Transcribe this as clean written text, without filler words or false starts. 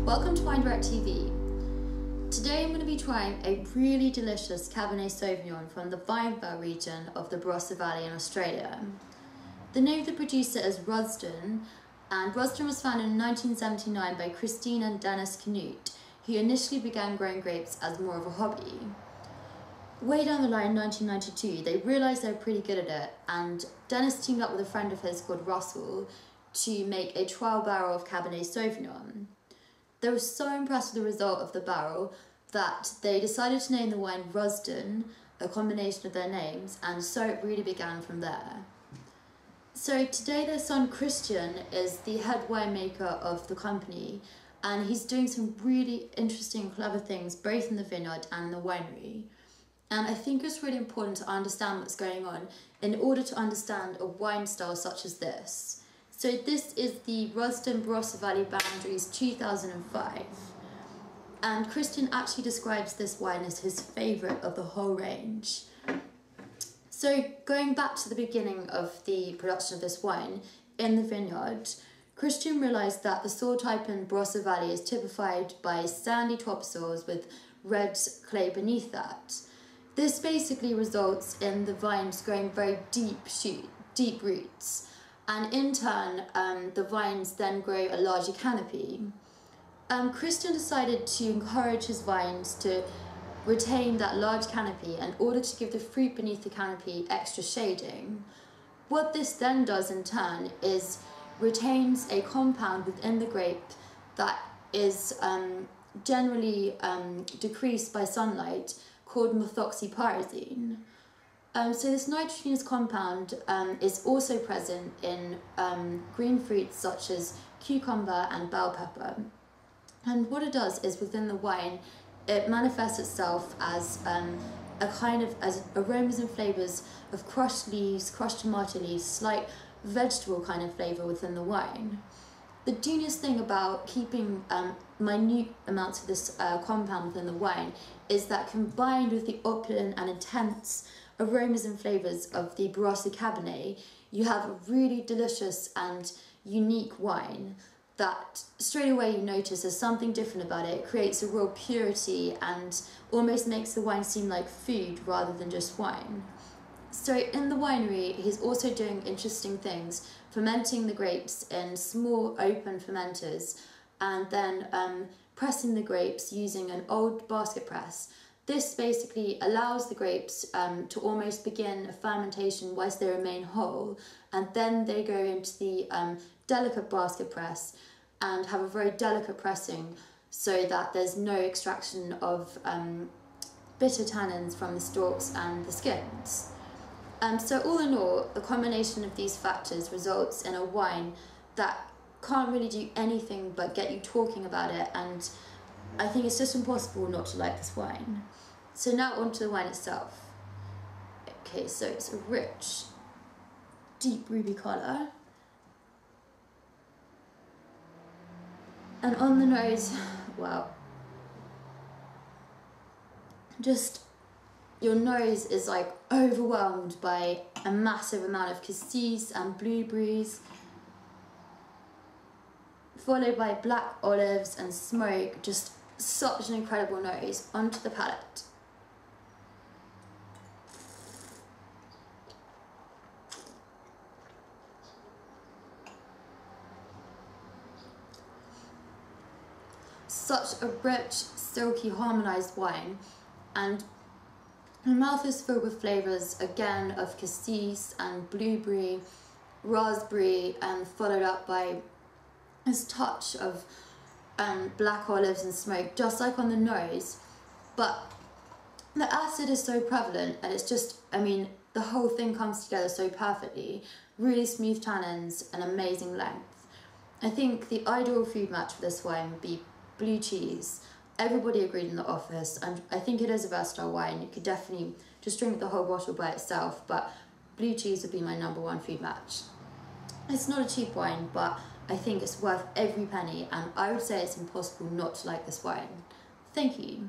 Welcome to Wine Direct TV. Today I'm going to be trying a really delicious Cabernet Sauvignon from the Vine region of the Barossa Valley in Australia. The name of the producer is Rusden, and Rusden was founded in 1979 by Christian and Dennis Canute, who initially began growing grapes as more of a hobby. Way down the line in 1992, they realised they were pretty good at it, and Dennis teamed up with a friend of his called Russell to make a trial barrel of Cabernet Sauvignon. They were so impressed with the result of the barrel that they decided to name the wine Rusden, a combination of their names, and so it really began from there. So today their son Christian is the head winemaker of the company, and he's doing some really interesting, clever things both in the vineyard and the winery. And I think it's really important to understand what's going on in order to understand a wine style such as this. So this is the Rusden Barossa Valley Boundaries 2005. And Christian actually describes this wine as his favourite of the whole range. So going back to the beginning of the production of this wine in the vineyard, Christian realised that the soil type in Barossa Valley is typified by sandy topsoils with red clay beneath that. This basically results in the vines growing very deep roots, and in turn the vines then grow a larger canopy. Christian decided to encourage his vines to retain that large canopy in order to give the fruit beneath the canopy extra shading. What this then does in turn is retains a compound within the grape that is generally decreased by sunlight, called methoxypyrazine. So this nitrogenous compound is also present in green fruits such as cucumber and bell pepper. And what it does is within the wine, it manifests itself as as aromas and flavours of crushed leaves, crushed tomato leaves, slight vegetable kind of flavour within the wine. The genius thing about keeping minute amounts of this compound within the wine is that combined with the opulent and intense aromas and flavours of the Barossa Cabernet, you have a really delicious and unique wine that straight away you notice there's something different about it. It creates a real purity and almost makes the wine seem like food rather than just wine. So in the winery, he's also doing interesting things, fermenting the grapes in small open fermenters and then pressing the grapes using an old basket press. This basically allows the grapes to almost begin a fermentation whilst they remain whole, and then they go into the delicate basket press and have a very delicate pressing so that there's no extraction of bitter tannins from the stalks and the skins. So all in all, the combination of these factors results in a wine that can't really do anything but get you talking about it, and I think it's just impossible not to like this wine. So now onto the wine itself. Okay, so it's a rich, deep ruby colour. And on the nose, wow. Just, your nose is like overwhelmed by a massive amount of cassis and blueberries, followed by black olives and smoke. Just such an incredible nose. Onto the palate. Such a rich, silky, harmonised wine, and my mouth is filled with flavours again of cassis and blueberry, raspberry, and followed up by this touch of black olives and smoke, just like on the nose. But the acid is so prevalent, and it's just, I mean, the whole thing comes together so perfectly. Really smooth tannins and amazing length. I think the ideal food match for this wine would be blue cheese. Everybody agreed in the office, and I think it is a versatile wine. You could definitely just drink the whole bottle by itself, but blue cheese would be my #1 food match. It's not a cheap wine, but I think it's worth every penny, and I would say it's impossible not to like this wine. Thank you.